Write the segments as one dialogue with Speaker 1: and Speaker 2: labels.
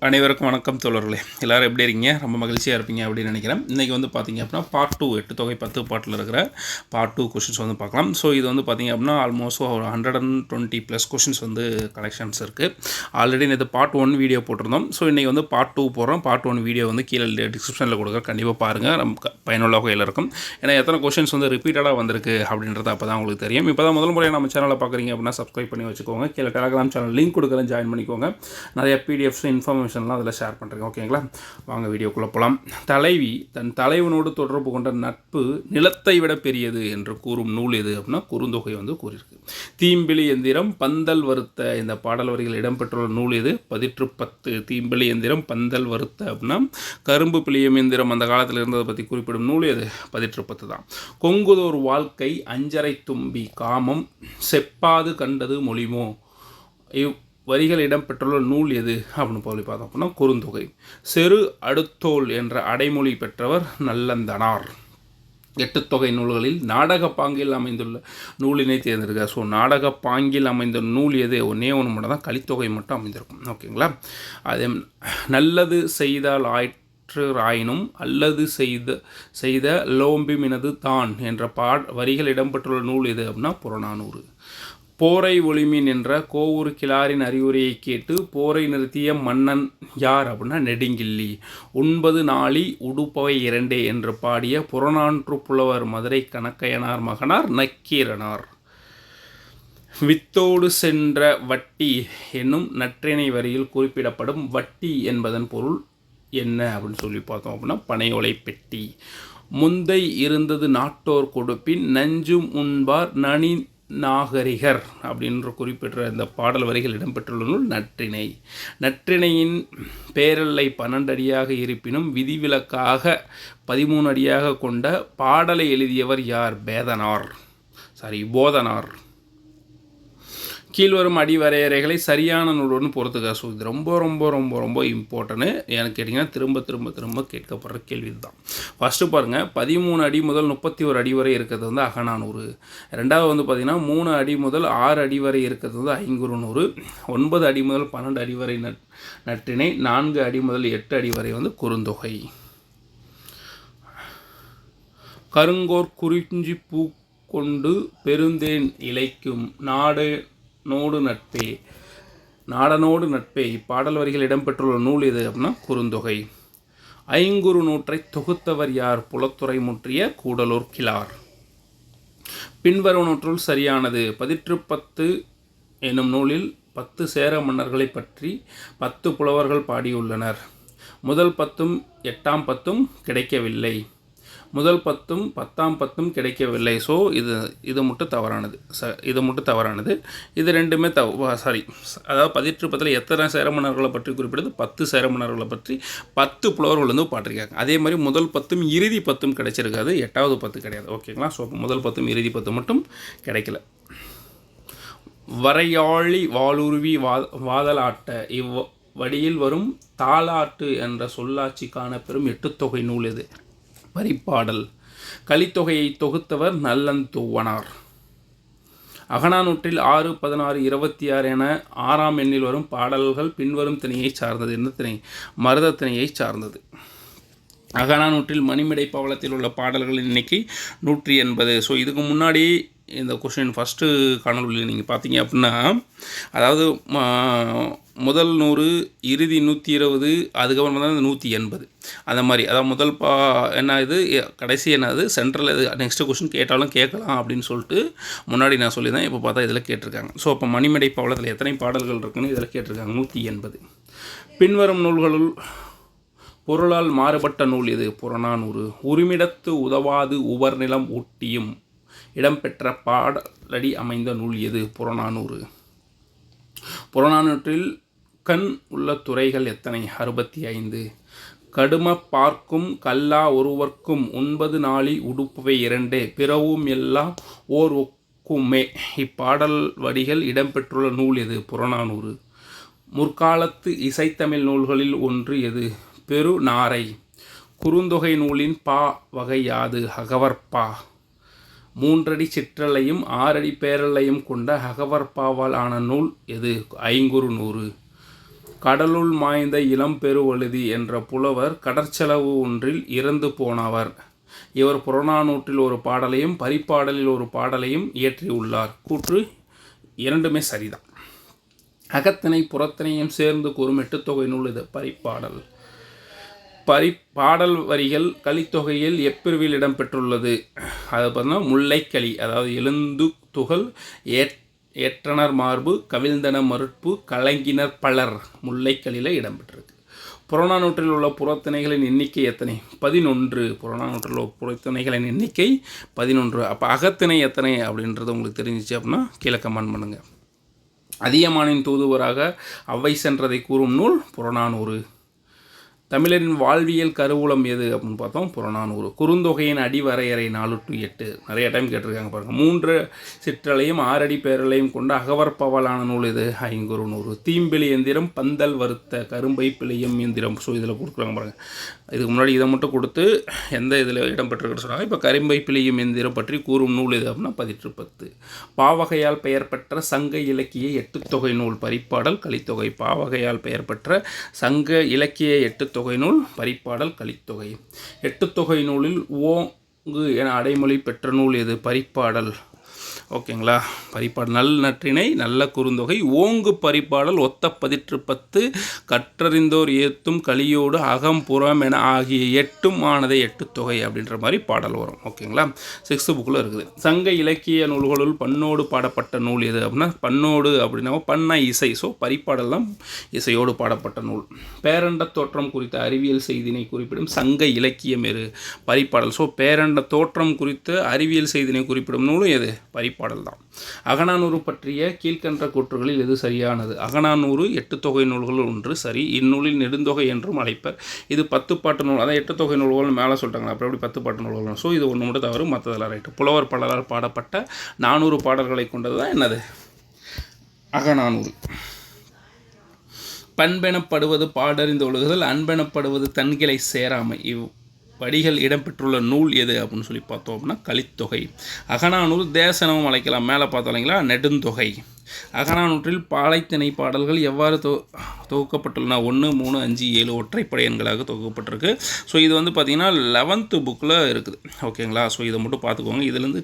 Speaker 1: அனைவருக்கும் வணக்கம் தோழர்களே. எல்லோரும் எப்படி இருக்கீங்க? ரொம்ப மகிழ்ச்சியாக இருப்பீங்க அப்படின்னு நினைக்கிறேன். இன்றைக்கி வந்து பார்த்திங்க அப்படின்னா பார்ட் 2 8 தொகை 10 பாட்டில் இருக்கிற பார்ட் 2 கொஷின்ஸ் வந்து பார்க்கலாம். ஸோ இது வந்து பார்த்திங்க அப்படின்னா ஆல்மோஸ்ட் ஒரு 120+ கொஷின்ஸ் வந்து கலெக்ஷன்ஸ் இருக்குது. ஆல்ரெடி நேற்று பார்ட் 1 வீடியோ போட்டிருந்தோம். ஸோ இன்றைக்கி வந்து பார்ட் 2 போடுறோம். பார்ட் 1 வீடியோ வந்து கீழே டிஸ்கிரிப்ஷனில் கொடுக்குற கண்டிப்பாக பாருங்கள். நம்ம பயனுள்ள வகையில் இருக்கும். ஏன்னா எத்தனை கொஷின்ஸ் வந்து ரிப்பீட்டடாக வந்திருக்கு அப்படின்றது அப்போ தான் உங்களுக்கு தெரியும். இப்போ தான் முதல் முறையாக நம்ம சேனலை பார்க்குறீங்க அப்படின்னா சப்ஸ்கிரைப் பண்ணி வச்சுக்கோங்க. கீழே டெலகிராம் சேனல் லிங்க் கொடுக்குறேன், ஜாயின் பண்ணிக்கோங்க. நிறைய பிடிஎஃப்ஸ் இன்ஃபர்மேஷன்லாம் அதில் ஷேர் பண்ணுறேன். ஓகேங்களா? வாங்க வீடியோக்குள்ளே போகலாம். தலைவி தன் தலைவனோடு தொடர்பு கொண்ட நட்பு நிலத்தை விட பெரியது என்று கூறும் நூல் எது அப்படின்னா குறுந்தொகை வந்து கூறியிருக்கு. தீம்பிலி எந்திரம் பந்தல் வருத்த இந்த பாடல் வரிகள் இடம்பெற்றுள்ள நூல் எது? 10 தீம்பிலி எந்திரம் பந்தல் வருத்த அப்படின்னா கரும்பு பிளியம் எந்திரம் அந்த காலத்தில் இருந்ததை பற்றி குறிப்பிடும் நூல் எது? 10 தான். கொங்குதோர் வாழ்க்கை அஞ்சரை தும்பி காமம் செப்பாது கண்டது மொழிமோ வரிகள் இடம்பெற்றுள்ள நூல் எது அப்படின்னு சொல்லி பார்த்தோம் அப்படின்னா குறுந்தொகை. செரு அடுத்தோல் என்ற அடைமொழி பெற்றவர் நல்லந்தனார். 8 தொகை நூல்களில் நாடக பாங்கில் அமைந்துள்ள நூலினை தேர்ந்தெடுக்க. ஸோ நாடக பாங்கில் அமைந்த நூல் எது? ஒன்றே ஒன்று மட்டும் தான், கலித்தொகை மட்டும் அமைந்திருக்கும். ஓகேங்களா? அதே நல்லது செய்தால் ஆயினும் அல்லது செய்த லோம்பிமினது தான் என்ற வரிகள் இடம்பெற்றுள்ள நூல் எது அப்படின்னா புறநானூறு. போரை ஒளிமின் என்ற கோவூர் கிளாரின் அறிவுரையை கேட்டு போரை நிறுத்திய மன்னன் யார் அப்படின்னா நெடுங்கிள்ளி. 9 நாளி உடுப்பவை 2 என்று பாடிய புறநானூற்று புலவர் மதுரை கணக்கையனார் மகனார் நக்கீரனார். வித்தோடு சென்ற வட்டி என்னும் நற்றிணை வரியில் குறிப்பிடப்படும் வட்டி என்பதன் பொருள் என்ன அப்படின்னு சொல்லி பார்த்தோம் அப்படின்னா பனையோலை பெட்டி. முந்தை இருந்தது நாட்டோர் கொடுப்பின் நஞ்சும் உண்பார் நனி நாகரிகர் அப்படின்ற குறிப்பிட்ட இந்த பாடல் வரிகள் இடம்பெற்றுள்ள நூல் நற்றிணை. நற்றிணையின் பேரல்லை 12 அடியாக இருப்பினும் விதிவிலக்காக 13 அடியாக கொண்ட பாடலை எழுதியவர் யார்? போதனார். கீழ்வரும் அடிவரையறைகளை சரியான நூலுடன் பொறுத்துக்க. ஸோ இது ரொம்ப ரொம்ப ரொம்ப ரொம்ப இம்பார்ட்டன்ட்டு. எனக்கு கேட்டிங்கன்னா திரும்ப கேட்கப்படுற கேள்வி தான். ஃபஸ்ட்டு பாருங்கள், 13 அடி முதல் 31 அடி வரை இருக்கிறது வந்து அகநானூறு. ரெண்டாவது வந்து பார்த்திங்கன்னா 3 அடி முதல் 6 அடி வரை இருக்கிறது வந்து ஐங்குறுநூறு. 9 அடி முதல் 12 அடி வரை நற்றிணை. 4 அடி முதல் 8 அடி வரை வந்து குறுந்தொகை. கருங்கோர் குறிஞ்சி பூ கொண்டு பெருந்தேன் இழைக்கும் நாடனோடு நட்பே இப்பாடல் வரிகள் இடம்பெற்றுள்ள நூல் எது அப்படின்னா குறுந்தொகை. ஐங்குறுநூற்றை தொகுத்தவர் யார்? புலத்துறை முற்றிய கூடலூர் கிழார். பின்வருவனற்றுள் சரியானது. 10 என்னும் நூலில் 10 சேர மன்னர்களை பற்றி 10 புலவர்கள் பாடியுள்ளனர். முதல் 10ம் 8ஆம் 10ம் கிடைக்கவில்லை. முதல் 10ம் 10ஆம் 10ம் கிடைக்கவில்லை. ஸோ இது மட்டும் தவறானது. இது ரெண்டுமே அதாவது 10 எத்தனை சேரமன்னர்களை பற்றி குறிப்பிடுது? 10 சேரமன்னர்களை பற்றி 10 புலவர்கள் வந்து பாட்டிருக்காங்க. அதே மாதிரி முதல் 10ம் இறுதி 10ம் கிடைச்சிருக்காது, 8வது 10 கிடையாது. ஓகேங்களா? ஸோ முதல் 10ம் இறுதி 10 மட்டும் கிடைக்கல. வரையாழி வாளுருவி வாதலாட்ட இவ்வடியில் வரும் தாலாட்டு என்ற சொல்லாட்சி காணப்பெறும் 8 தொகை நூல் எது? வரிப்பாடல். கலித்தொகையை தொகுத்தவர் நல்லந்தூவனார். அகநானூற்றில் 6, 16, 26 என 6ஆம் எண்ணில் வரும் பாடல்கள் பின்வரும் திணையை சார்ந்தது. என்ன திணை? மருத திணையை சார்ந்தது. அகநானூற்றில் மணிமிடை பவளத்தில் உள்ள பாடல்களின் எண்ணிக்கை 180. ஸோ இதுக்கு முன்னாடி இந்த கொஷின் ஃபஸ்ட்டு காணொலியில் நீங்கள் பார்த்தீங்க அப்படின்னா, அதாவது முதல் 100, இறுதி 120, அதுக்கப்புறம் தான் 180 அந்த மாதிரி. அதாவது முதல் என்ன இது, கடைசி என்னது, சென்ட்ரல் இது, நெக்ஸ்ட்டு கொஷின் கேட்டாலும் கேட்கலாம் அப்படின்னு சொல்லிட்டு முன்னாடி நான் சொல்லியிருந்தேன். இப்போ பார்த்தா இதில் கேட்டிருக்காங்க. ஸோ அப்போ மணிமடை பவளத்தில் எத்தனை பாடல்கள் இருக்குன்னு இதில் கேட்டிருக்காங்க? 180. பின்வரும் நூல்களுள் பொருளால் மாறுபட்ட நூல் எது? புறநானூறு. உரிமிடத்து உதவாது உவர்நிலம் ஊட்டியும் இடம்பெற்ற பாடலடி அமைந்த நூல் எது? புறநானூறு. புறநானூற்றில் கண் உள்ள துறைகள் எத்தனை? 65. கடும பார்க்கும் கல்லா ஒருவர்க்கும் 9 நாளி உடுப்பவை 2 பிறவும் எல்லாம் ஓர் ஒக்குமே இப்பாடல் வரிகள் இடம்பெற்றுள்ள நூல் எது? புறநானூறு. முற்காலத்து இசைத்தமிழ் நூல்களில் ஒன்று எது? பெருநாரை. குறுந்தொகை நூலின் வகை யாது? அகவற்பா. 3 அடி சிற்றலையும் 6 அடி பேரலையும் கொண்ட அகவற்பாவால் ஆன நூல் எது? ஐங்குறுநூறு. கடலுள் மாய்ந்த இளம் பெருவழுதி என்ற புலவர் கடற்செலவு ஒன்றில் இறந்து போனவர். இவர் புறநானூற்றில் ஒரு பாடலையும் பரிப்பாடலில் ஒரு பாடலையும் இயற்றியுள்ளார். கூற்று இரண்டுமே சரிதான். அகத்திணை புறத்திணையும் சேர்ந்து கூறும் எட்டுத்தொகை நூல் இது பரிப்பாடல். பாடல் வரிகள் கலித்தொகையில் எப்பிரிவில் இடம்பெற்றுள்ளது? அது பார்த்தீங்கன்னா முல்லைக்களி, அதாவது எழுந்து துகள் ஏற்றனர் மார்பு கவிழ்ந்தன மறுப்பு கலங்கினர் பலர் முல்லைக்களியில் இடம்பெற்றிருக்கு. புறநானூற்றில் உள்ள புறத்திணைகளின் எண்ணிக்கை எத்தனை? 11. புறநானூற்றில் உள்ள புறத்திணைகளின் எண்ணிக்கை 11. அப்போ அகத்திணை எத்தனை அப்படின்றது உங்களுக்கு தெரிஞ்சிச்சு அப்படின்னா கீழே கமெண்ட் பண்ணுங்கள். அதியமானின் தூதுவராக அவ்வை சென்றதை கூறும் நூல் புறநானூறு. தமிழரின் வாழ்வியல் கருவூலம் எது அப்படின்னு பார்த்தோம் புறநானூறு. குறுந்தொகையின் அடிவரையறை 4-8 நிறைய டைம் கேட்டிருக்காங்க பாருங்கள். 3 சிற்றலையும் 6 அடி பேரலையும் கொண்ட அகவற்பவலான நூல் இது ஐங்குறுநூறு. தீம்பிழி எந்திரம் பந்தல் வருத்த கரும்பை பிழையும் எந்திரம். ஸோ இதில் கொடுக்குறாங்க பாருங்கள். இதுக்கு முன்னாடி இதை மட்டும் கொடுத்து எந்த இதில் இடம்பெற்றிருக்குன்னு சொன்னாங்க. இப்போ கரும்பை பிழையும் எந்திரம் பற்றி கூறும் நூல் எது அப்படின்னா 18. பாவகையால் பெயர் பெற்ற சங்க இலக்கிய எட்டுத்தொகை நூல் பரிப்பாடல் கலித்தொகை. பாவகையால் பெயர் பெற்ற சங்க இலக்கிய எட்டுத்தொகை நூல் பரிப்பாடல் கலித்தொகை. எட்டுத்தொகை நூலில் ஓங்கு என அடைமொழி பெற்ற நூல் எது? பரிப்பாடல். ஓகேங்களா. பரிப்பாடல் நல் நற்றிணை நல்ல குறுந்தொகை ஓங்கு பரிப்பாடல் ஒத்த 10 கற்றறிந்தோர் ஏத்தும் கலியோடு அகம் புறம் என ஆகிய எட்டும் ஆனதை எட்டுத்தொகை அப்படின்ற மாதிரி பாடல் வரும். ஓகேங்களா. 6th புக்கில் இருக்குது. சங்க இலக்கிய நூல்களுள் பண்ணோடு பாடப்பட்ட நூல் எது அப்படின்னா பண்ணோடு அப்படின்னா பண்ண இசை. ஸோ பரிப்பாடல் தான் இசையோடு பாடப்பட்ட நூல். பேரண்ட தோற்றம் குறித்த அறிவியல் செய்தினை குறிப்பிடும் சங்க இலக்கியம் எது? பரிப்பாடல். ஸோ பேரண்ட தோற்றம் குறித்த அறிவியல் செய்தினை குறிப்பிடும் நூலும் எது? பரிப்பாடல் தான். அகநானூறு பற்றிய கீழ்கண்ட கூற்றுகளில் எது சரியானது? அகநானூறு எட்டுத்தொகை நூல்கள் ஒன்று சரி. இந்நூலில் நெடுந்தொகை என்றும் அழைப்பர். இது 10 பாட்டு நூல். அதான் எட்டுத்தொகை நூல்கள் மேலே சொல்லிட்டாங்க. அப்புறம் எப்படி 10 பாட்டு நூல்கள்? ஸோ இது ஒன்று மட்டும் தவறு, மற்றதெல்லாம் ரைட்டு. புலவர் பலரால் பாடப்பட்ட 400 பாடல்களை கொண்டது தான் என்னது? அகநானூறு. பண்பெனப்படுவது பாடறிந்து ஒழுகுதல், அன்பெனப்படுவது தன்கிளை சேராமை. படிகள் இடம்பெற்றுள்ள நூல் எது அப்படின்னு சொல்லி பார்த்தோம் அப்படின்னா கலித்தொகை. அகநானூறு தேசனமும் அழைக்கலாம். மேலே பார்த்தோம் இல்லைங்களா நெடுந்தொகை. அகநானூற்றில் பாலைத்திணை பாடல்கள் எவ்வாறு தொகுக்கப்பட்டுள்ளன? 1, 3, 5, 7 ஒற்றைப்படை எண்களாக தொகுக்கப்பட்டிருக்கு. ஸோ இது வந்து பார்த்திங்கன்னா 11th புக்கில் இருக்குது. ஓகேங்களா. ஸோ இதை மட்டும் பார்த்துக்கோங்க. இதுலேருந்து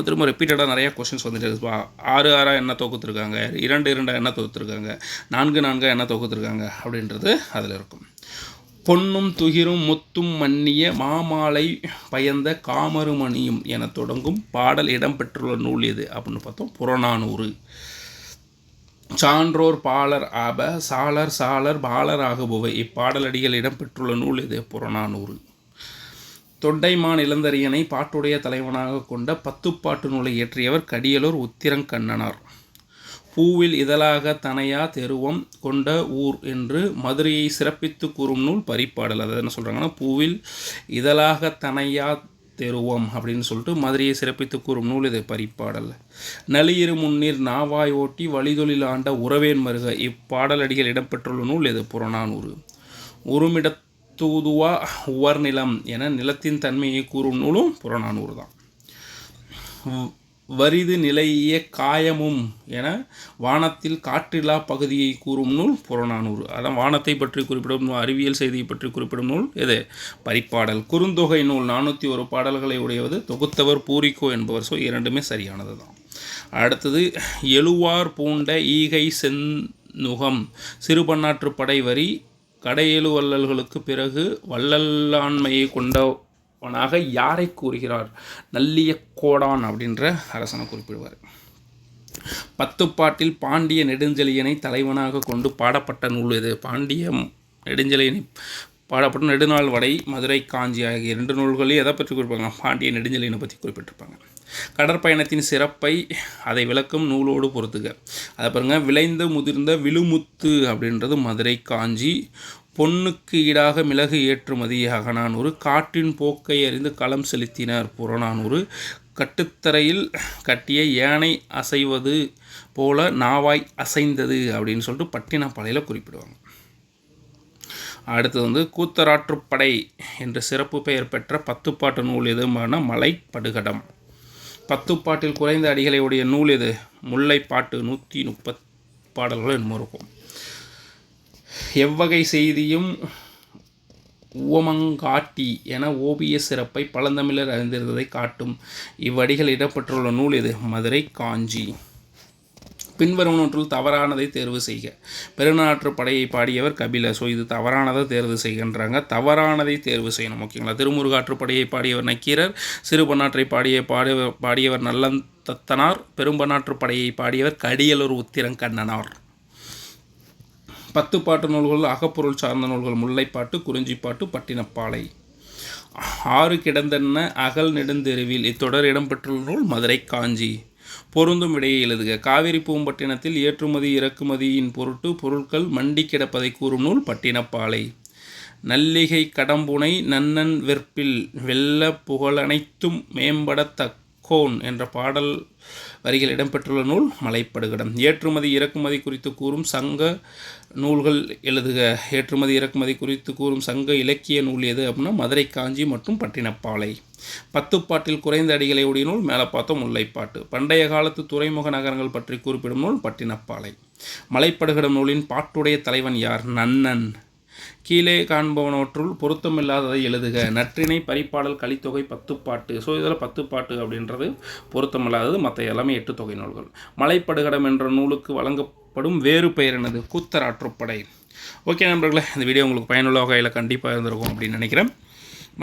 Speaker 1: திரும்ப ரிப்பீட்டடாக நிறையா கொஸ்டின்ஸ் வந்துட்டு இருக்குது. 6 என்ன தொகுத்துருக்காங்க, 2 என்ன தொகுத்துருக்காங்க, 4 என்ன தொகுத்துருக்காங்க அப்படின்றது அதில் இருக்கும். பொன்னும் துகிரும் முத்தும் மன்னிய மாமாலை பயந்த காமருமணியும் என தொடங்கும் பாடல் இடம்பெற்றுள்ள நூல் எது அப்படின்னு பார்த்தோம் புறநானூறு. சான்றோர் பாலர் ஆப சாலர் பாலர் ஆகுபவை இப்பாடலடிகள் இடம்பெற்றுள்ள நூல் எது? புறநானூறு. தொண்டைமான் இளந்தரியனை பாட்டுடைய தலைவனாக கொண்ட 10 பாட்டு நூலை இயற்றியவர் கடியலூர் உத்திரங்கண்ணனார். பூவில் இதழாக தனையா தெருவம் கொண்ட ஊர் என்று மதுரையை சிறப்பித்து கூறும் நூல் பரிப்பாடல். அதாவது என்ன சொல்கிறாங்கன்னா பூவில் இதழாக தனையா தெருவம் அப்படின்னு சொல்லிட்டு மதுரையை சிறப்பித்து கூறும் நூல் இது பரிப்பாடல். நளியிரு முன்னீர் நாவாய் ஓட்டி வழிதொழில் ஆண்ட உறவேன் மருக இப்பாடலடிகள் இடம்பெற்றுள்ள நூல் இது புறநானூறு. உருமிடத்தூதுவா உவர்நிலம் என நிலத்தின் தன்மையை கூறும் நூலும் புறநானூறு தான். வரிது நிலைய காயமும் என வானத்தில் காற்றில்லா பகுதியை கூறும் நூல் புறநானூறு. அதான் வானத்தை பற்றி குறிப்பிடும் நூல், அறிவியல் செய்தியை பற்றி குறிப்பிடும் நூல் எது? பரிப்பாடல். குறுந்தொகை நூல் 401 பாடல்களை உடையவது. தொகுத்தவர் பூரிக்கோ என்பவர். ஸோ இரண்டுமே சரியானது தான். அடுத்தது எழுவார் பூண்ட ஈகை செந்நுகம் சிறுபன்னாற்று படை வரி கடையெழு வள்ளல்களுக்கு பிறகு வள்ளலாண்மையை கொண்டவனாக யாரை கூறுகிறார்? நல்லிய கோடான் அப்படின்ற அரசனை குறிப்பிடுவார். 10 பாட்டில் பாண்டிய நெடுஞ்செழியனை தலைவனாக கொண்டு பாடப்பட்ட நூல் எது? பாண்டிய நெடுஞ்செழியனை பாடப்பட்ட நெடுநாள் வடை மதுரை காஞ்சி ஆகிய 2 நூல்களையும் எதை பற்றி குறிப்பிடுவாங்க? பாண்டிய நெடுஞ்செழியனை பற்றி குறிப்பிட்டிருப்பாங்க. கடற்பயணத்தின் சிறப்பை அதை விளக்கும் நூலோடு பொறுத்துக. அதை பாருங்கள். விளைந்த முதிர்ந்த விழுமுத்து அப்படின்றது மதுரை காஞ்சி. பொன்னுக்கு ஈடாக மிளகு ஏற்றுமதி அகநானூறு. காற்றின் போக்கை அறிந்து களம் செலுத்தினர் புறநானூறு. கட்டுத்தரையில் கட்டிய யானை அசைவது போல நாவாய் அசைந்தது அப்படின்னு சொல்லிட்டு பட்டினப்பாளையில் குறிப்பிடுவாங்க. அடுத்தது கூத்தராற்றுப்படை என்ற சிறப்பு பெயர் பெற்ற 10 பாட்டு நூல் எதுமான மலைப்படுகடம். 10 பாட்டில் குறைந்த அடிகளை உடைய நூல் எது? முல்லைப்பாட்டு 130 பாடல்கள் என்னமோ இருக்கும். எவ்வகை செய்தியும் உவமங்காட்டி என ஓவிய சிறப்பை பழந்தமிழர் அறிந்திருந்ததை காட்டும் இவ்வடிகள் இடம்பெற்றுள்ள நூல் எது? மதுரை காஞ்சி. பின்வரும் நூற்றில் தவறானதை தேர்வு செய்க. பெருநாற்று படையை பாடியவர் கபிலர். ஸோ இது தவறானதை தேர்வு செய்கின்றாங்க. தவறானதை தேர்வு செய்யணும், ஓகேங்களா. திருமுருகாற்று படையை பாடியவர் நக்கீரர். சிறுபன்னாற்றை பாடியவர் நல்லந்தத்தனார். பெரும்பன்னாற்று படையை பாடியவர் கடியலூர் உத்திரங்கண்ணனார். 10 பாட்டு நூல்கள் அகப்பொருள் சார்ந்த நூல்கள் முல்லைப்பாட்டு, குறிஞ்சிப்பாட்டு, பட்டினப்பாலை. 6 கிடந்தென்ன அகல் நெடுந்தெருவில் இத்தொடர் இடம்பெற்றுள்ள நூல் மதுரை காஞ்சி. பொருந்தும் விடையை எழுதுக. காவிரி பூம்பட்டினத்தில் ஏற்றுமதி இறக்குமதியின் பொருட்டு பொருட்கள் மண்டி கிடப்பதை கூறும் நூல் பட்டினப்பாலை. நல்லிகை கடம்புனை நன்னன் வெற்பில் வெல்ல புகழனைத்தும் மேம்படத்தக்கோன் என்ற பாடல் வரிகள் இடம்பெற்றுள்ள நூல் மலைப்படுகடம். ஏற்றுமதி இறக்குமதி குறித்து கூறும் சங்க நூல்கள் எழுதுக. ஏற்றுமதி இறக்குமதி குறித்து கூறும் சங்க இலக்கிய நூல் எது அப்படின்னா மதுரை காஞ்சி மற்றும் பட்டினப்பாலை. 10 பாட்டில் குறைந்த அடிகளை உடைய நூல் மேலே பார்த்தோம் முல்லைப்பாட்டு. பண்டைய காலத்து துறைமுக நகரங்கள் பற்றி குறிப்பிடும் நூல் பட்டினப்பாலை. மலைப்படுகடம் நூலின் பாட்டுடைய தலைவன் யார்? நன்னன். கீழே காண்பவனவற்றுள் பொருத்தமில்லாததை எழுதுக. நற்றிணை, பரிபாடல், கலித்தொகை, 10 பாட்டு. ஸோ இதில் 10 பாட்டு அப்படின்றது பொருத்தமில்லாதது, மற்ற எல்லாமே 8 தொகை நூல்கள். மலைப்படுகடம் என்ற நூலுக்கு வழங்கப்படும் வேறு பெயர் என்னது? கூத்தராற்றுப்படை. ஓகே நண்பர்களே, இந்த வீடியோ உங்களுக்கு பயனுள்ள வகையில் கண்டிப்பாக இருந்திருக்கும் அப்படின்னு நினைக்கிறேன்.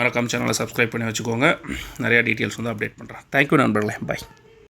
Speaker 1: மறக்காம சேனலை சப்ஸ்கிரைப் பண்ணி வச்சுக்கோங்க. நிறையா டீட்டெயில்ஸ் வந்து அப்டேட் பண்ணுறேன். தேங்க்யூ நண்பர்களே, பாய்.